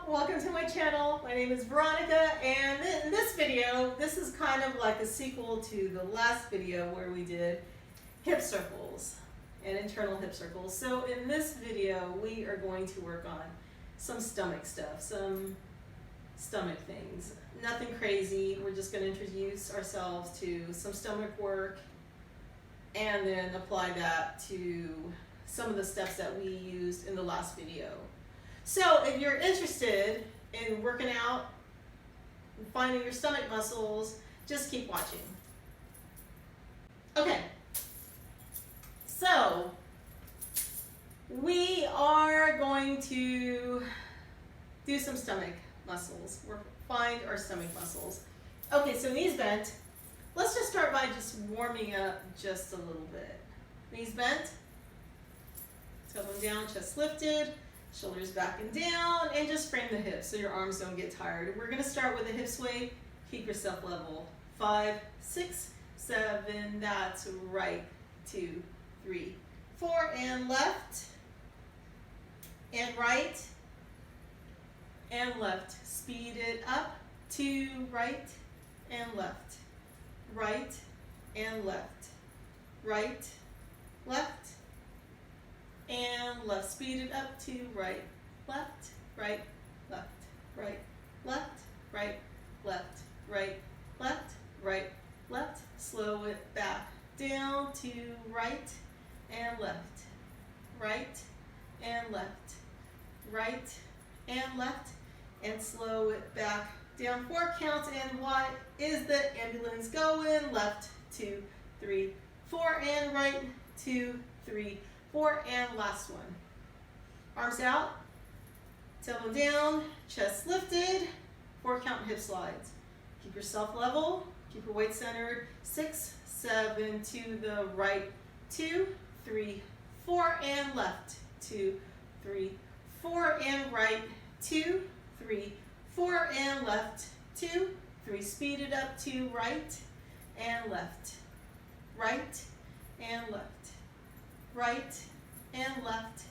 welcome to my channel. My name is Veronica, and in this video, this is kind of like a sequel to the last video where we did hip circles and internal hip circles. So in this video, we are going to work on some stomach stuff, some stomach things. Nothing crazy. We're just going to introduce ourselves to some stomach work and then apply that to some of the steps that we used in the last video. So if you're interested in working out and finding your stomach muscles, just keep watching. Okay, so we are going to do some stomach muscles. We're find our stomach muscles. Okay, so knees bent. Let's just start by just warming up just a little bit. Knees bent, elbow down, chest lifted, shoulders back and down, and just frame the hips so your arms don't get tired. We're gonna start with a hip sway. Keep yourself level. 5, 6, 7, that's right. 2, 3, 4, and left, and right, and left. Speed it up. 2, right, and left, right, and left, right, left, and left. Speed it up to right, left, right, left, right, left, right, left, right, left, right, left. Slow it back down to right and left, right and left, right and left, and slow it back down. 4 counts, and what is the ambulance going? Left, 2, 3, 4, and right, 2, 3, 4, and last one. Arms out, tailbone down, chest lifted, 4 count hip slides. Keep yourself level, keep your weight centered. 6, 7, to the right, 2, 3, 4, and left, 2, 3, 4, and right, 2, 3, 4, and left, 2, 3. Speed it up to right and left, right and left, right and left,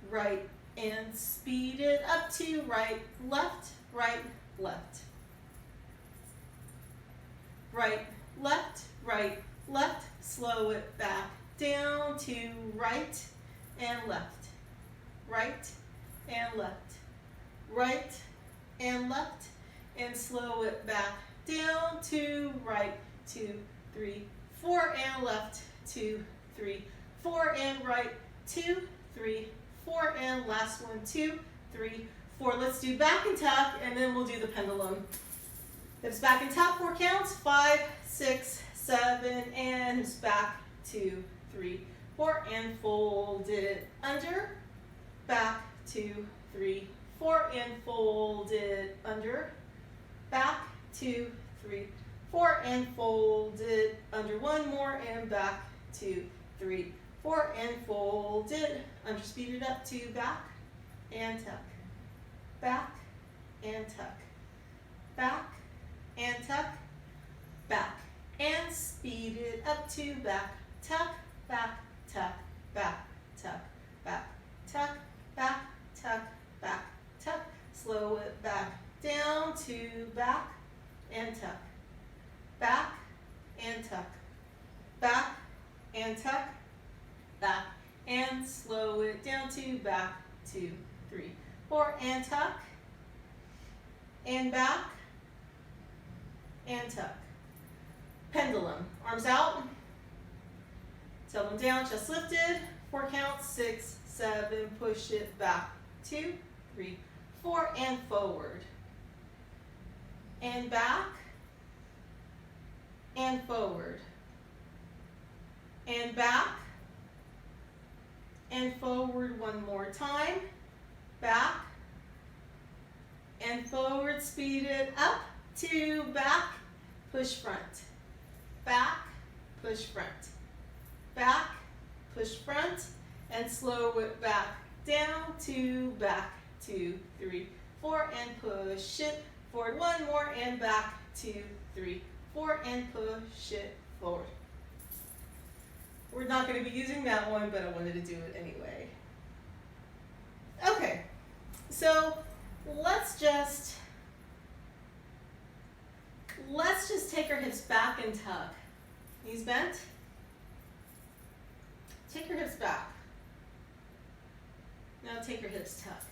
right, and speed it up to right, left, right, left, right, left, right, left. Slow it back down to right and left, right and left, right and left, and slow it back down to right, 2, 3, 4, and left, 2, 3, 4, and right, 2, 3, 4, and last one, 2, 3, 4. Let's do back and tuck, and then we'll do the pendulum. Hips back and tuck, 4 counts. 5, 6, 7, and hips back, 2, 3, 4, and fold it under, back, 2, 3, 4, and fold it under, back, 2, 3, 4, and fold it under. 1 more, and back, 2, 3, 4, and fold it under. Speed it up to back and tuck, back and tuck, back and tuck, back, and speed it up to back, tuck, back, tuck, back, tuck, back, tuck, back, tuck, back, tuck. Slow it back down to back and tuck, back and tuck, back and tuck, back, and slow it down to back, 2, 3, 4, and tuck, and back, and tuck. Pendulum. Arms out, tailbone down, chest lifted, 4 counts. 6, 7, push it back, 2, 3, 4, and forward, and back, and forward, and back, and forward. 1 more time, back, and forward. Speed it up to back, push front, back, push front, back, push front, and slow it back down to back, 2, 3, 4, and push it forward. 1 more, and back, 2, 3, 4, and push it forward. We're not going to be using that one, but I wanted to do it anyway. Okay, so let's just take our hips back and tuck. Knees bent. Take your hips back. Now take your hips tuck.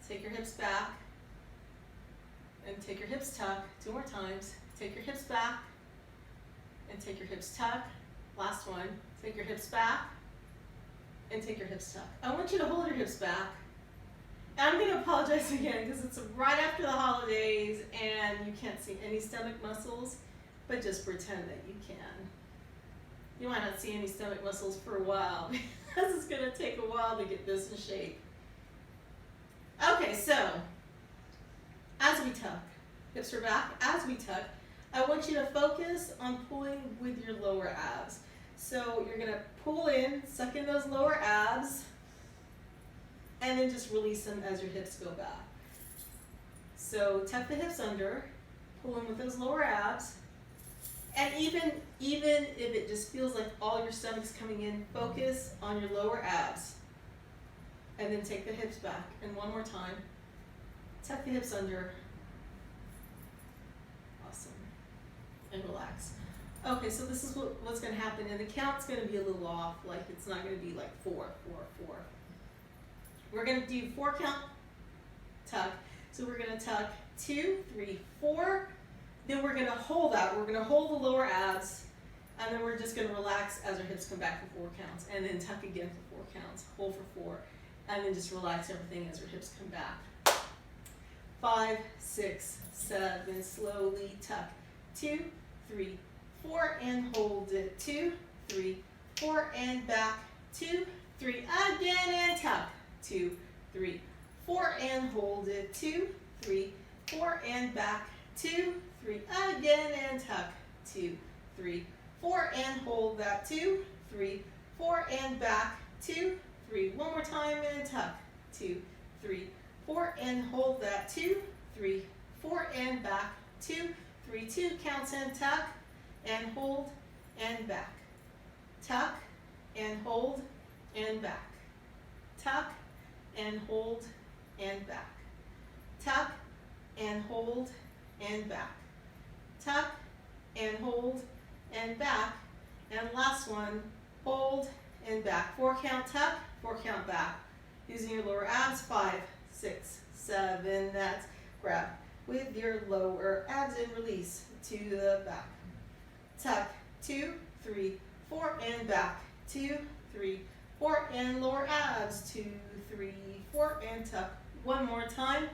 Take your hips back and take your hips tuck. 2 more times. Take your hips back and take your hips tuck. Last one. Take your hips back and take your hips tuck. I want you to hold your hips back. And I'm going to apologize again because it's right after the holidays and you can't see any stomach muscles, but just pretend that you can. You might not see any stomach muscles for a while because it's going to take a while to get this in shape. Okay, so as we tuck, hips are back, as we tuck, I want you to focus on pulling with your lower abs. So you're going to pull in, suck in those lower abs, and then just release them as your hips go back. So tuck the hips under, pull in with those lower abs, and even if it just feels like all your stomach's coming in, focus on your lower abs. And then take the hips back. And one more time. Tuck the hips under. Awesome. And relax. Okay, so this is what's going to happen. And the count's going to be a little off. Like it's not going to be like 4, 4, 4. We're going to do 4 count tuck. So we're going to tuck 2, 3, 4. Then we're going to hold that. We're going to hold the lower abs. And then we're just going to relax as our hips come back for 4 counts. And then tuck again for 4 counts. Hold for 4. And then just relax everything as your hips come back. 5, 6, 7, slowly tuck. 2, 3, 4, and hold it. 2, 3, 4, and back. 2, 3, again, and tuck. 2, 3, 4, and hold it. 2, 3, 4, and back. 2, 3, again, and tuck. 2, 3, 4, and hold that. 2, 3, 4, and back. 2, 3, one more time, and tuck. 2, 3, 4, and hold that. 2, 3, 4, and back. 2, 3, 2 counts, and tuck, and hold, and back. Tuck, and hold, and back. Tuck, and hold, and back. Tuck, and hold, and back. Tuck, and hold, and back. And last one, hold, and back. 4 count tuck, 4 count back. Using your lower abs, 5, 6, 7, that's grab with your lower abs and release to the back. Tuck, 2, 3, 4, and back. 2, 3, 4, and lower abs. 2, 3, 4, and tuck. One more time.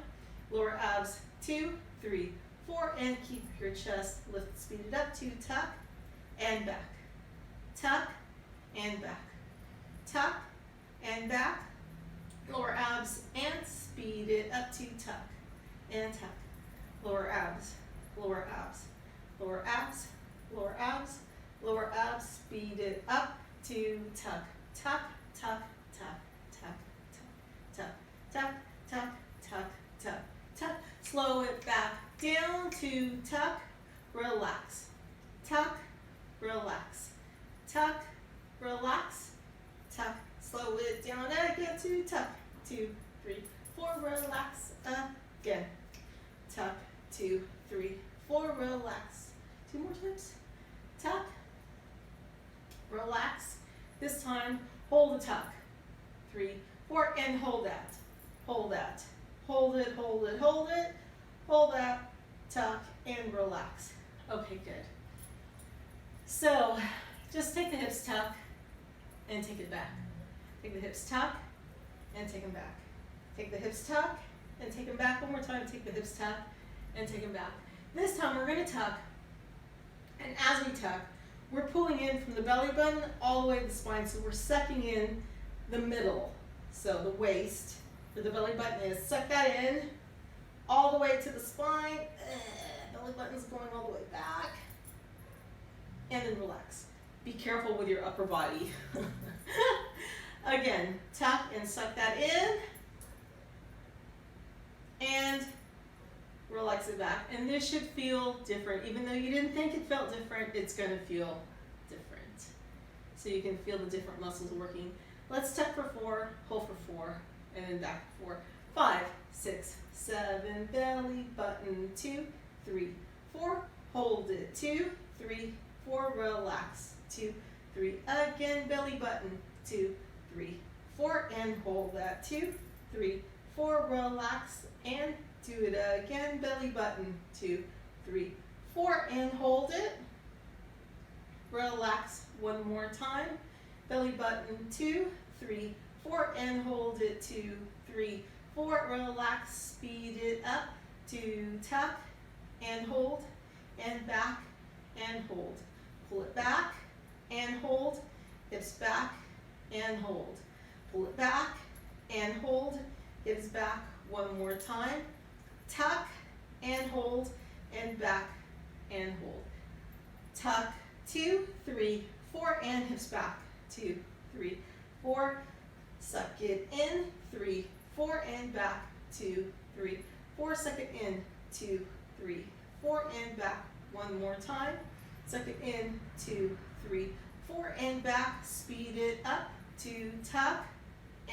Lower abs, 2, 3, 4, and keep your chest lift, speed it up to tuck and back. Tuck and back. Tuck and back. Lower abs and speed it up to tuck and tuck. Lower abs, lower abs, lower abs, lower abs, lower abs, speed it up to tuck. Tuck, tuck, tuck, tuck, tuck, tuck, tuck, tuck, tuck, tuck. Slow it back down to tuck, relax. Tuck, relax. Tuck, relax. Tuck, slow it down again to tuck. 2, 3, 4, relax again. Tuck, 2, 3, 4, relax. 2 more times. Tuck, relax. This time, hold the tuck. 3, 4, and hold that. Hold that. Hold it, hold it, hold it. Hold that, tuck, and relax. Okay, good. So, just take the hips tuck and take it back. Take the hips tuck and take them back. Take the hips tuck and take them back. One more time, take the hips tuck and take them back. This time we're going to tuck, and as we tuck, we're pulling in from the belly button all the way to the spine, so we're sucking in the middle. So the waist, where the belly button is, suck that in all the way to the spine. Belly button's going all the way back. And then relax. Be careful with your upper body. Again, tuck and suck that in. And relax it back. And this should feel different. Even though you didn't think it felt different, it's going to feel different. So you can feel the different muscles working. Let's tuck for 4, hold for 4, and then back for 4. 5, 6, 7, belly button, 2, 3, 4, hold it, 2, 3, 4, relax, 2, 3, again, belly button, 2, 3, 4, and hold that, 2, 3, 4, relax, and do it again, belly button, 2, 3, 4, and hold it, relax, one more time, belly button, 2, 3, 4, and hold it, 2, 3, 4, relax, speed it up, to tuck, and hold, and back, and hold, pull it back, and hold, hips back, and hold, pull it back, and hold, hips back, one more time, tuck, and hold, and back, and hold, tuck, 2, 3, 4, and hips back, 2, 3, 4, suck it in, 3, 4, and back, 2, 3, 4, suck it in, 2, 3, 4, and back, one more time, suck it in, 2, 3, 4, and back, speed it up, to tuck,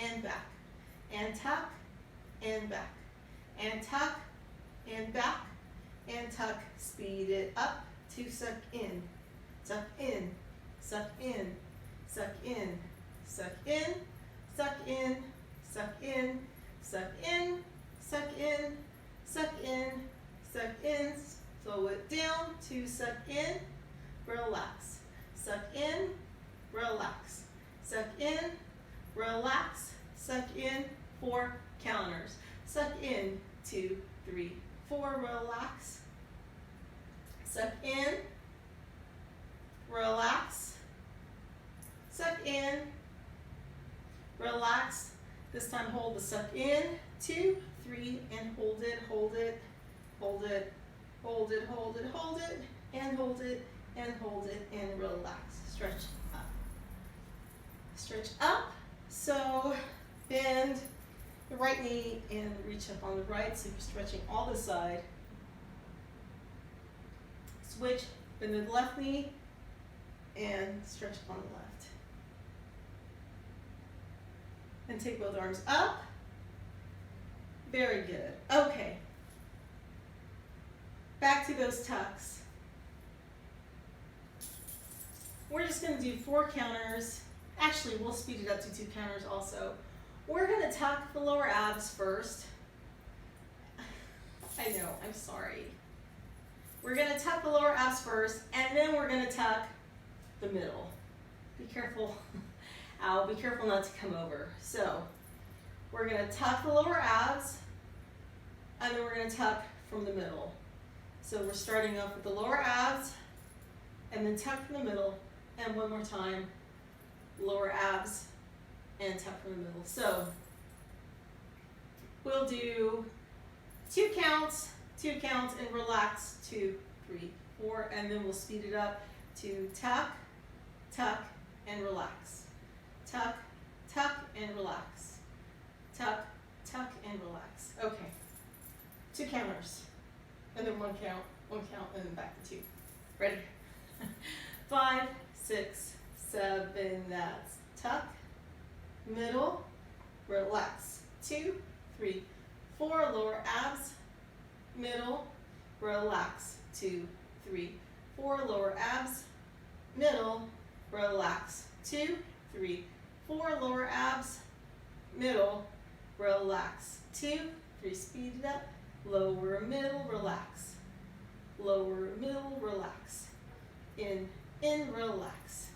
and back, and tuck, and back, and tuck, and back, and tuck, speed it up, to suck in, suck in, suck in, suck in, suck in, suck in, suck in, suck in, suck in, suck in, suck in, slow it down, to suck in, relax, suck in, relax, suck in, relax, suck in, 4 counters, suck in, 2, 3, 4, relax, suck in, relax, suck in, relax, this time hold the suck in, 2, 3, and hold it, hold it, hold it, hold it, hold it, hold it, and hold it, and hold it, and relax, stretch up. Stretch up, so bend the right knee and reach up on the right, so you're stretching all the side. Switch, bend the left knee, and stretch up on the left. And take both arms up. Very good. Okay. Back to those tucks. We're just going to do 4 counters. Actually, we'll speed it up to 2 counters also. We're going to tuck the lower abs first. I know, I'm sorry. We're going to tuck the lower abs first, and then we're going to tuck the middle. Be careful. Ow, be careful not to come over. So, we're going to tuck the lower abs, and then we're going to tuck from the middle. So we're starting off with the lower abs, and then tuck from the middle, and one more time, lower abs, and tuck from the middle. So, we'll do 2 counts, and relax, 2, 3, 4, and then we'll speed it up to tuck, tuck, and relax. Tuck, tuck, and relax. Tuck, tuck, and relax. Okay. 2 counters. And then 1 count, and then back to 2. Ready? 5, 6, 7, that's tuck, middle, relax. 2, 3, 4, lower abs, middle, relax. 2, 3, 4, lower abs, middle, relax. 2, 3, 4, lower abs, middle, relax. 2, 3, speed it up, lower, middle, relax. Lower, middle, relax. In, relax.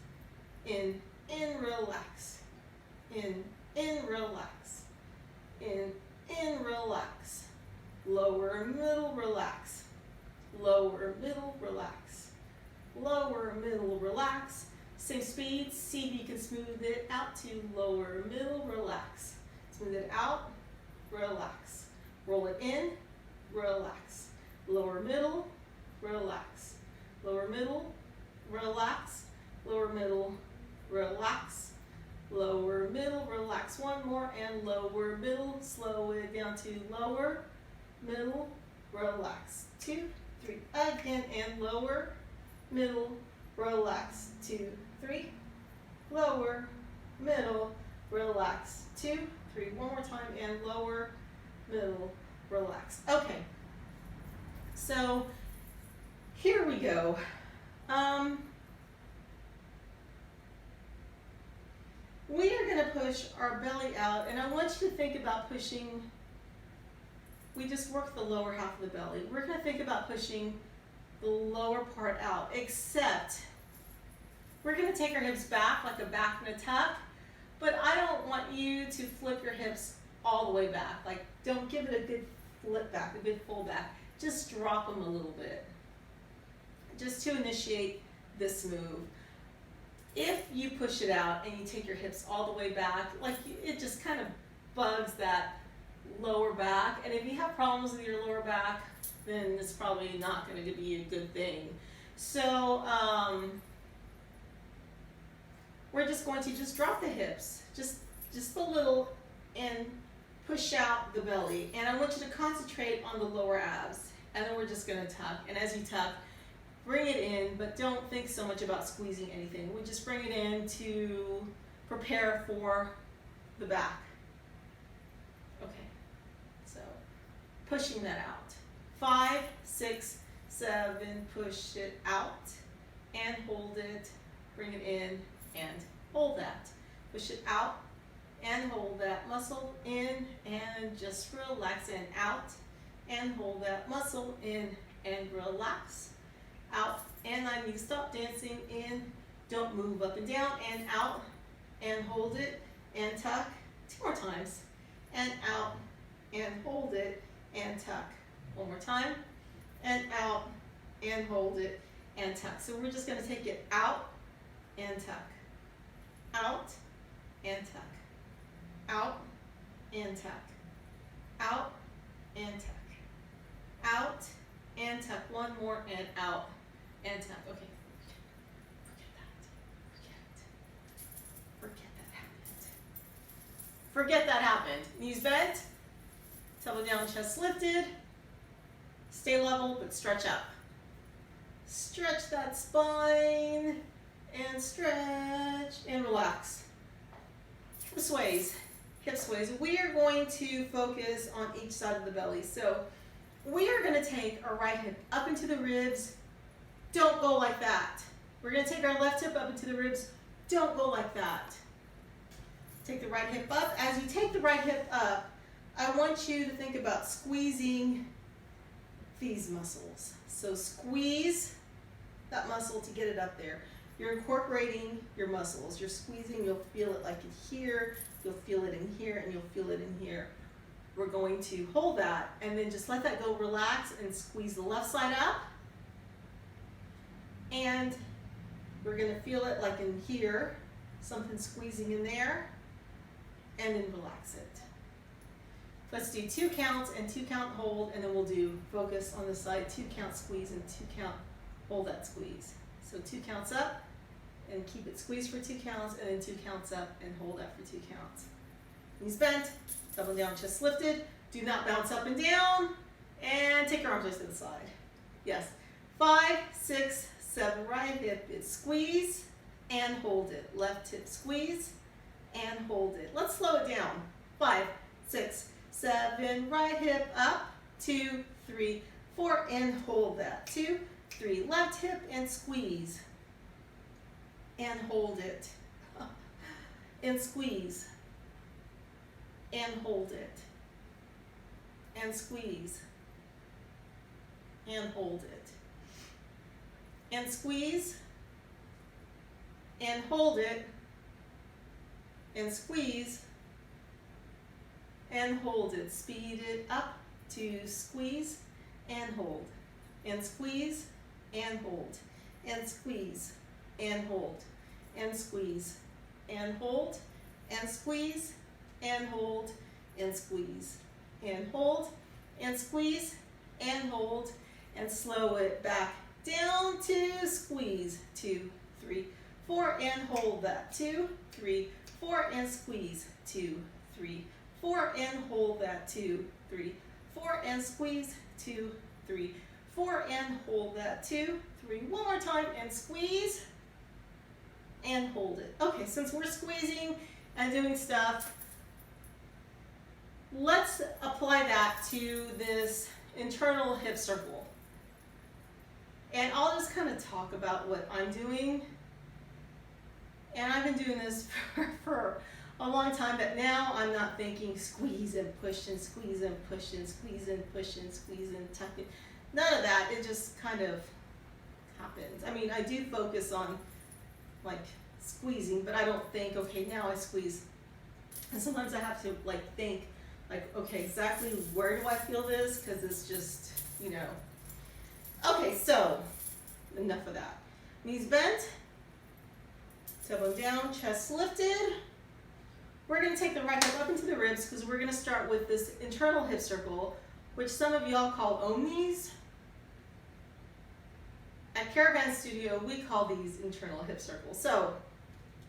In, relax. In, relax. In, relax. Lower, middle, relax. Lower, middle, relax. Lower, middle, relax. Same speed, see if you can smooth it out to lower, middle, relax. Smooth it out, relax. Roll it in, relax. Lower, middle, relax. Lower, middle, relax. Lower, middle, relax. Lower, middle, relax. One more, and lower, middle, slow it down to lower, middle, relax. 2, 3, again, and lower, middle, relax. 2, 3, lower, middle, relax. 2, 3, one more time, and lower, middle, relax. Okay, so here we go. We are going to push our belly out, and I want you to think about pushing. We just worked the lower half of the belly. We're going to think about pushing the lower part out, except we're going to take our hips back like a back and a tuck, but I don't want you to flip your hips all the way back. Like, don't give it a good flip back, a good pull back. Just drop them a little bit, just to initiate this move. If you push it out and you take your hips all the way back, like it just kind of bugs that lower back. And if you have problems with your lower back, then it's probably not going to be a good thing. So we're just going to just drop the hips, just a little, and push out the belly. And I want you to concentrate on the lower abs. And then we're just going to tuck. And as you tuck, bring it in, but don't think so much about squeezing anything. We just bring it in to prepare for the back. Okay, so pushing that out. 5, 6, 7, push it out and hold it. Bring it in and hold that. Push it out and hold that muscle in and just relax, and out and hold that muscle in and relax. Out, and I need to stop dancing. In, don't move up and down, and out and hold it and tuck. 2 more times, and out and hold it and tuck. 1 more time, and out and hold it and tuck. So we're just going to take it out and tuck, out and tuck, out and tuck, out and tuck, out and tuck. 1 more, and out and tuck. Okay. Forget that happened. Knees bent, elbow down, chest lifted. Stay level, but stretch up. Stretch that spine, and stretch, and relax. Hip sways, hip sways. We are going to focus on each side of the belly. So we are going to take our right hip up into the ribs. Don't go like that. We're going to take our left hip up into the ribs. Don't go like that. Take the right hip up. As you take the right hip up, I want you to think about squeezing these muscles. So squeeze that muscle to get it up there. You're incorporating your muscles. You're squeezing. You'll feel it like in here. You'll feel it in here, and you'll feel it in here. We're going to hold that, and then just let that go. Relax and squeeze the left side up. And we're going to feel it like in here, something squeezing in there, and then relax it. Let's do 2 counts and 2 count hold, and then we'll do focus on the side, 2 count squeeze and 2 count hold that squeeze. So 2 counts up and keep it squeezed for 2 counts, and then 2 counts up and hold that for 2 counts. Knees bent, elbow down, chest lifted. Do not bounce up and down, and take your arms just to the side. Yes. 5, 6, 7, right hip is squeeze and hold it. Left hip squeeze and hold it. Let's slow it down. 5, 6, 7, right hip up. 2, 3, 4, and hold that. 2, 3, left hip and squeeze and hold it. And squeeze and hold it. And squeeze and hold it. And squeeze and hold it, and squeeze and hold it. Speed it up to squeeze and hold, and squeeze and hold, and squeeze and hold, and squeeze and hold, and squeeze and hold, and squeeze and hold, and squeeze and hold, and slow it back down to squeeze. 2, 3, 4, and hold that. 2, 3, 4, and squeeze. 2, 3, 4, and hold that. 2, 3, 4, and squeeze. 2, 3, 4, and hold that. 2, 3, 1 more time, and squeeze and hold it. Okay, since we're squeezing and doing stuff, let's apply apply that to this internal hip circle. And I'll just kind of talk about what I'm doing. And I've been doing this for a long time, but now I'm not thinking squeeze and push and squeeze and push and squeeze and push and squeeze and tuck it. None of that. It just kind of happens. I mean, I do focus on like squeezing, but I don't think, okay, now I squeeze. And sometimes I have to like think, like, okay, exactly where do I feel this? Because it's just, you know. Okay, so enough of that. Knees bent, tailbone down, chest lifted. We're going to take the right hip up into the ribs because we're going to start with this internal hip circle, which some of y'all call omnis. At Karavan Studio, we call these internal hip circles. So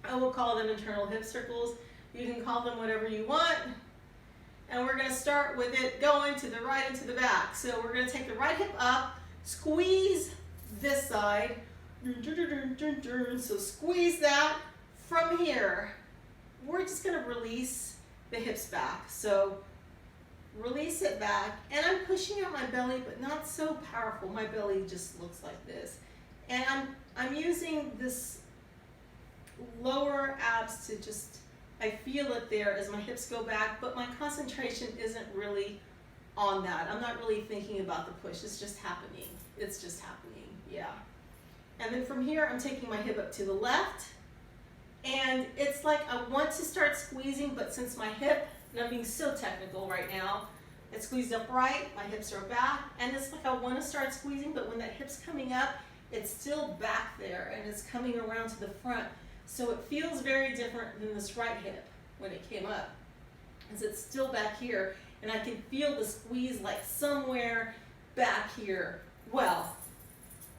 I will call them internal hip circles. You can call them whatever you want. And we're going to start with it going to the right and to the back. So we're going to take the right hip up, squeeze this side. So squeeze that. From here, we're just going to release the hips back. So release it back. And I'm pushing out my belly, but not so powerful. My belly just looks like this. And I'm using this lower abs to just, I feel it there as my hips go back, but my concentration isn't really on that. I'm not really thinking about the push. It's just happening. It's just happening, yeah. And then from here, I'm taking my hip up to the left. And it's like I want to start squeezing, but since my hip, and I'm being so technical right now, it's squeezed up right, my hips are back, and it's like I want to start squeezing, but when that hip's coming up, it's still back there, and it's coming around to the front. So it feels very different than this right hip when it came up, as it's still back here, and I can feel the squeeze like somewhere back here. Well,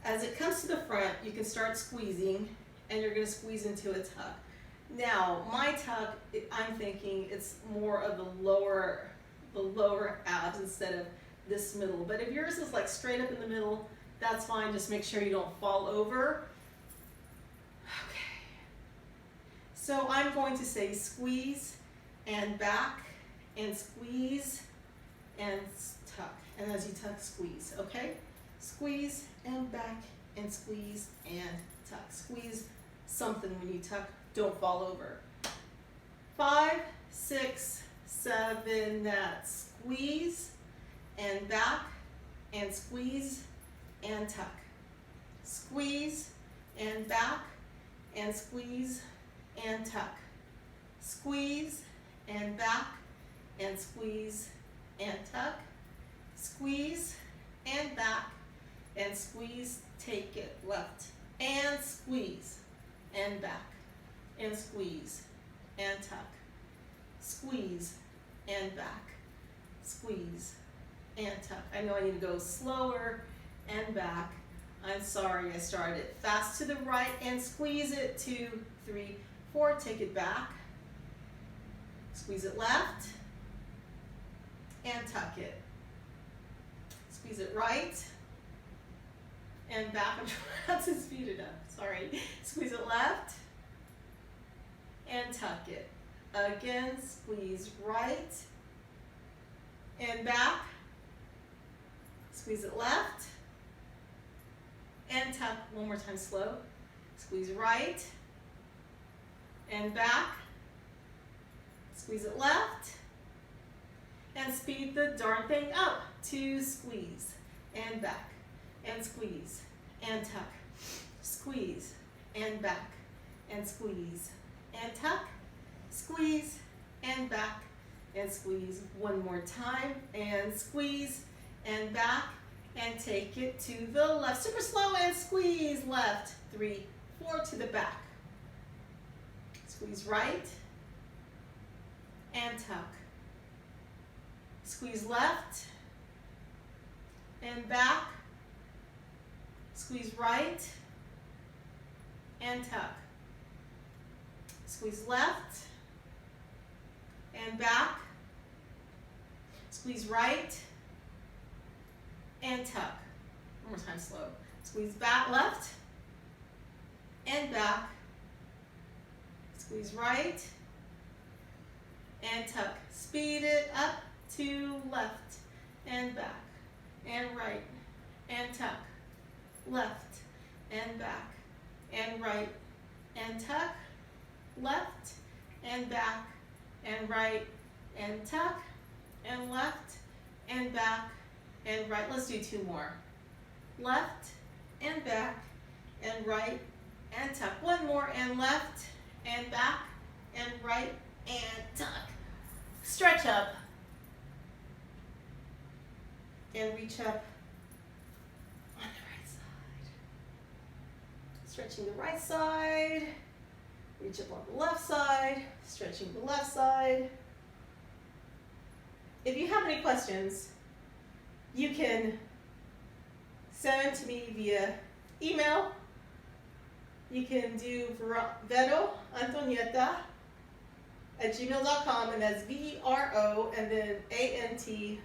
as it comes to the front, you can start squeezing, and you're going to squeeze into a tuck. Now, my tuck, I'm thinking it's more of the lower abs instead of this middle. But if yours is like straight up in the middle, that's fine. Just make sure you don't fall over. Okay. So I'm going to say squeeze and back and squeeze and tuck. And as you tuck, squeeze, okay? Squeeze and back and squeeze and tuck. Squeeze something when you tuck. Don't fall over. 5, 6, 7, that squeeze and back and squeeze and tuck. Squeeze and back and squeeze and tuck. Squeeze and back and squeeze and tuck. Squeeze and back and squeeze, take it left and squeeze and back and squeeze and tuck. Squeeze and back, squeeze and tuck. I know I need to go slower and back. I'm sorry, I started fast to the right and squeeze it, 2, 3, 4, take it back. Squeeze it left and tuck it. Squeeze it right and back. I'm trying to speed it up, sorry. Squeeze it left and tuck it. Again, squeeze right and back. Squeeze it left and tuck. One more time, slow. Squeeze right and back. Squeeze it left and speed the darn thing up to squeeze and back and squeeze and tuck. Squeeze and back and squeeze and tuck. Squeeze and back and squeeze. One more time and squeeze and back and take it to the left. Super slow and squeeze left. 3, 4 to the back. Squeeze right and tuck. Squeeze left and back. Squeeze right and tuck. Squeeze left and back. Squeeze right and tuck. One more time, slow. Squeeze back, left and back. Squeeze right and tuck. Speed it up to left and back and right and tuck, left and back and right and tuck, left and back and right and tuck, and left and back and right. Let's do two more. Left and back and right and tuck. One more, and left and back and right and tuck. Stretch up and reach up on the right side. Stretching the right side, reach up on the left side, stretching the left side. If you have any questions, you can send them to me via email. You can do veroantonietaa @gmail.com, and that's VERO and then ANTONIETAA,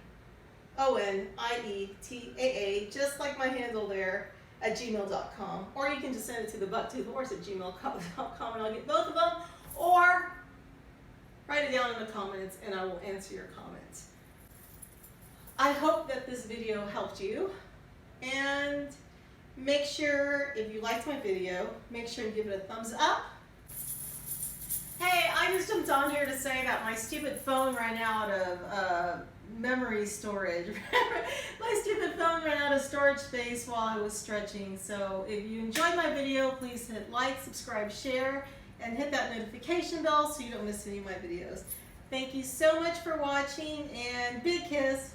just like my handle there, @gmail.com. Or you can just send it to the butt-to-the-horse @gmail.com, and I'll get both of them. Or write it down in the comments and I will answer your comments. I hope that this video helped you, and make sure, if you liked my video, make sure to give it a thumbs up. Hey, I just jumped on here to say that my stupid phone ran out of memory storage. My stupid phone ran out of storage space while I was stretching. So if you enjoyed my video, please hit like, subscribe, share, and hit that notification bell so you don't miss any of my videos. Thank you so much for watching, and big kiss.